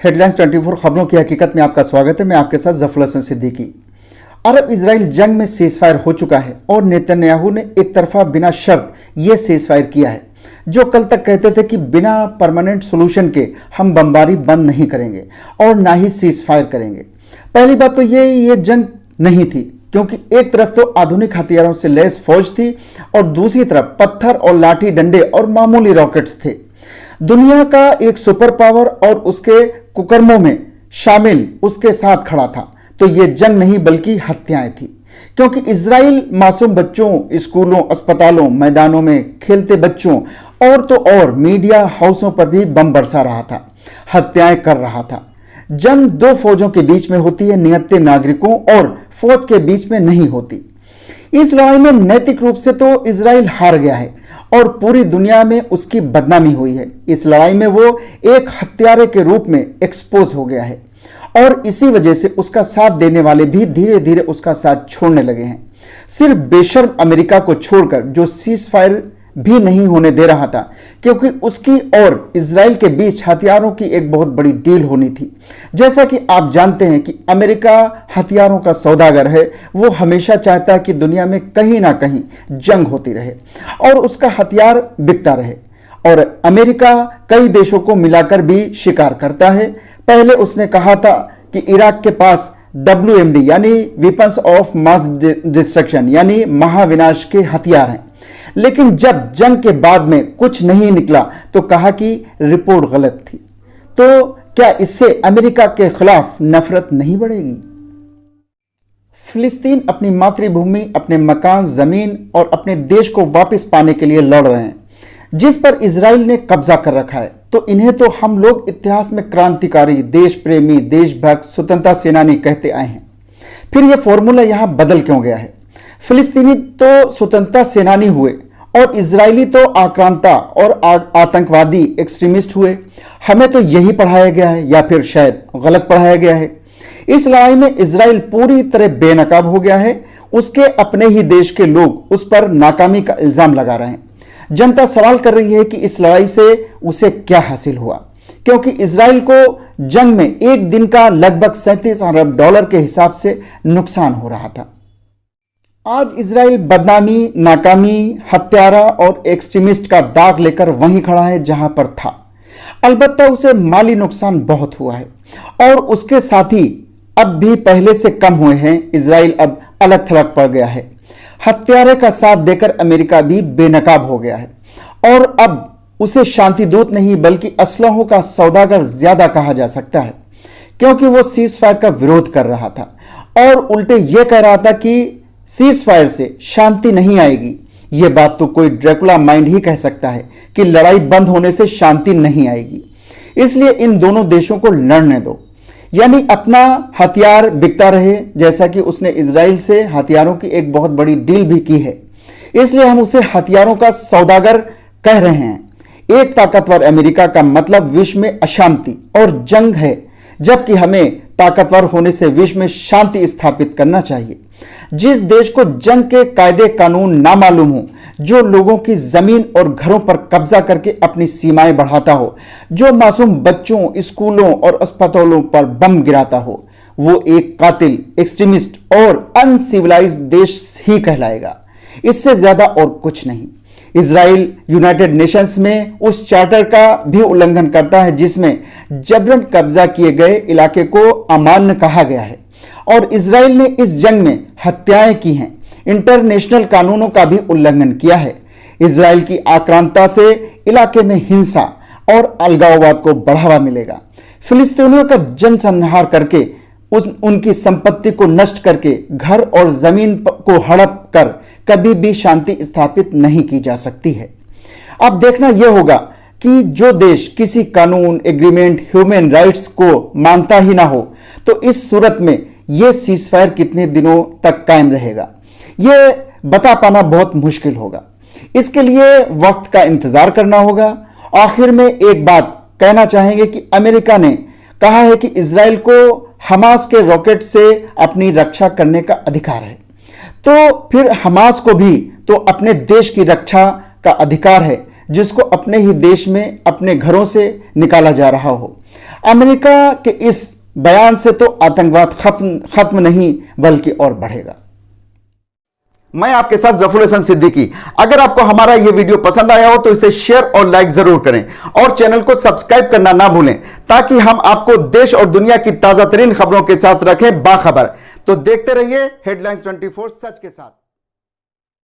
Headlines 24 खबरों की हकीकत में आपका स्वागत है। मैं आपके साथ जफर हसन सिद्दीकी। अरब इजराइल जंग में सीजफायर हो चुका है और नेतन्याहू ने एक तरफा बिना शर्त ये सीजफायर किया है। जो कल तक कहते थे कि बिना परमानेंट सोल्यूशन के हम बमबारी बंद नहीं करेंगे और ना ही सीजफायर करेंगे। पहली बात तो ये जंग नहीं थी, क्योंकि एक तरफ तो आधुनिक हथियारों से लैस फौज थी और दूसरी तरफ पत्थर और लाठी डंडे और मामूली रॉकेट्स थे। दुनिया का एक सुपर पावर और उसके कुकर्मों में शामिल उसके साथ खड़ा था। तो ये जंग नहीं बल्कि हत्याएं थी, क्योंकि इजराइल मासूम बच्चों, स्कूलों, अस्पतालों, मैदानों में खेलते बच्चों और तो और मीडिया हाउसों पर भी बम बरसा रहा था, हत्याएं कर रहा था। जंग दो फौजों के बीच में होती है, निहत्थे नागरिकों और फौज के बीच में नहीं होती। इस लड़ाई में नैतिक रूप से तो इजराइल हार गया है और पूरी दुनिया में उसकी बदनामी हुई है। इस लड़ाई में वो एक हत्यारे के रूप में एक्सपोज हो गया है और इसी वजह से उसका साथ देने वाले भी धीरे धीरे उसका साथ छोड़ने लगे हैं। सिर्फ बेशर्म अमेरिका को छोड़कर, जो सीज फायर भी नहीं होने दे रहा था, क्योंकि उसकी और इजराइल के बीच हथियारों की एक बहुत बड़ी डील होनी थी। जैसा कि आप जानते हैं कि अमेरिका हथियारों का सौदागर है। वो हमेशा चाहता है कि दुनिया में कहीं ना कहीं जंग होती रहे और उसका हथियार बिकता रहे, और अमेरिका कई देशों को मिलाकर भी शिकार करता है। पहले उसने कहा था कि इराक के पास WMD यानी वेपन्स ऑफ मास डिस्ट्रक्शन यानी महाविनाश के हथियार हैं, लेकिन जब जंग के बाद में कुछ नहीं निकला तो कहा कि रिपोर्ट गलत थी। तो क्या इससे अमेरिका के खिलाफ नफरत नहीं बढ़ेगी? फिलिस्तीन अपनी मातृभूमि, अपने मकान, जमीन और अपने देश को वापस पाने के लिए लड़ रहे हैं, जिस पर इजराइल ने कब्जा कर रखा है। तो इन्हें तो हम लोग इतिहास में क्रांतिकारी, देश प्रेमी, देशभक्त, स्वतंत्रता सेनानी कहते आए हैं। फिर यह फॉर्मूला यहां बदल क्यों गया है? फिलिस्तीनी तो स्वतंत्रता सेनानी हुए और इजरायली तो आक्रांता और आतंकवादी एक्सट्रीमिस्ट हुए। हमें तो यही पढ़ाया गया है, या फिर शायद गलत पढ़ाया गया है। इस लड़ाई में इजराइल पूरी तरह बेनकाब हो गया है। उसके अपने ही देश के लोग उस पर नाकामी का इल्जाम लगा रहे हैं। जनता सवाल कर रही है कि इस लड़ाई से उसे क्या हासिल हुआ, क्योंकि इजराइल को जंग में एक दिन का लगभग 37 अरब डॉलर के हिसाब से नुकसान हो रहा था। आज इजराइल बदनामी, नाकामी, हत्यारा और एक्सट्रीमिस्ट का दाग लेकर वहीं खड़ा है जहां पर था। अलबत्ता उसे माली नुकसान बहुत हुआ है और उसके साथी अब भी पहले से कम हुए हैं। इजराइल अब अलग थलग पड़ गया है। हत्यारे का साथ देकर अमेरिका भी बेनकाब हो गया है और अब उसे शांति दूत नहीं बल्कि असलहों का सौदागर ज्यादा कहा जा सकता है, क्योंकि वो सीज फायर का विरोध कर रहा था और उल्टे ये कह रहा था कि सीज फायर से शांति नहीं आएगी। ये बात तो कोई ड्रैकुला माइंड ही कह सकता है कि लड़ाई बंद होने से शांति नहीं आएगी। इसलिए इन दोनों देशों को लड़ने दो, यानी अपना हथियार बिकता रहे, जैसा कि उसने इजराइल से हथियारों की एक बहुत बड़ी डील भी की है। इसलिए हम उसे हथियारों का सौदागर कह रहे हैं। एक ताकतवर अमेरिका का मतलब विश्व में अशांति और जंग है, जबकि हमें ताकतवर होने से विश्व में शांति स्थापित करना चाहिए। जिस देश को जंग के कायदे कानून ना मालूम हो, जो लोगों की जमीन और घरों पर कब्जा करके अपनी सीमाएं बढ़ाता हो, जो मासूम बच्चों, स्कूलों और अस्पतालों पर बम गिराता हो, वो एक कातिल, एक्सट्रीमिस्ट और अनसिविलाइज्ड देश ही कहलाएगा। इससे ज्यादा और कुछ नहीं। इजराइल यूनाइटेड नेशंस में उस चार्टर का भी उल्लंघन करता है जिसमें जबरन कब्जा किए गए इलाके को अमान्य कहा गया है, और इजराइल ने इस जंग में हत्याएं की हैं। इंटरनेशनल कानूनों का भी उल्लंघन किया है। इजराइल की आक्रांता से इलाके में हिंसा और अलगाववाद को बढ़ावा मिलेगा। फिलिस्तीनियों का जनसंहार करके, उनकी संपत्ति को नष्ट करके, घर और जमीन को हड़प कर कभी भी शांति स्थापित नहीं की जा सकती है। अब देखना यह होगा कि जो देश किसी कानून, एग्रीमेंट, ह्यूमन राइट्स को मानता ही ना हो, तो इस सूरत में यह सीजफायर कितने दिनों तक कायम रहेगा, यह बता पाना बहुत मुश्किल होगा। इसके लिए वक्त का इंतजार करना होगा। आखिर में एक बात कहना चाहेंगे कि अमेरिका ने कहा है कि इजराइल को हमास के रॉकेट से अपनी रक्षा करने का अधिकार है, तो फिर हमास को भी तो अपने देश की रक्षा का अधिकार है, जिसको अपने ही देश में अपने घरों से निकाला जा रहा हो। अमेरिका के इस बयान से तो आतंकवाद खत्म नहीं बल्कि और बढ़ेगा। मैं आपके साथ जफरुल हसन सिद्दीकी। अगर आपको हमारा यह वीडियो पसंद आया हो तो इसे शेयर और लाइक जरूर करें और चैनल को सब्सक्राइब करना ना भूलें, ताकि हम आपको देश और दुनिया की ताजा तरीन खबरों के साथ रखें बाखबर। तो देखते रहिए हेडलाइंस 24 सच के साथ।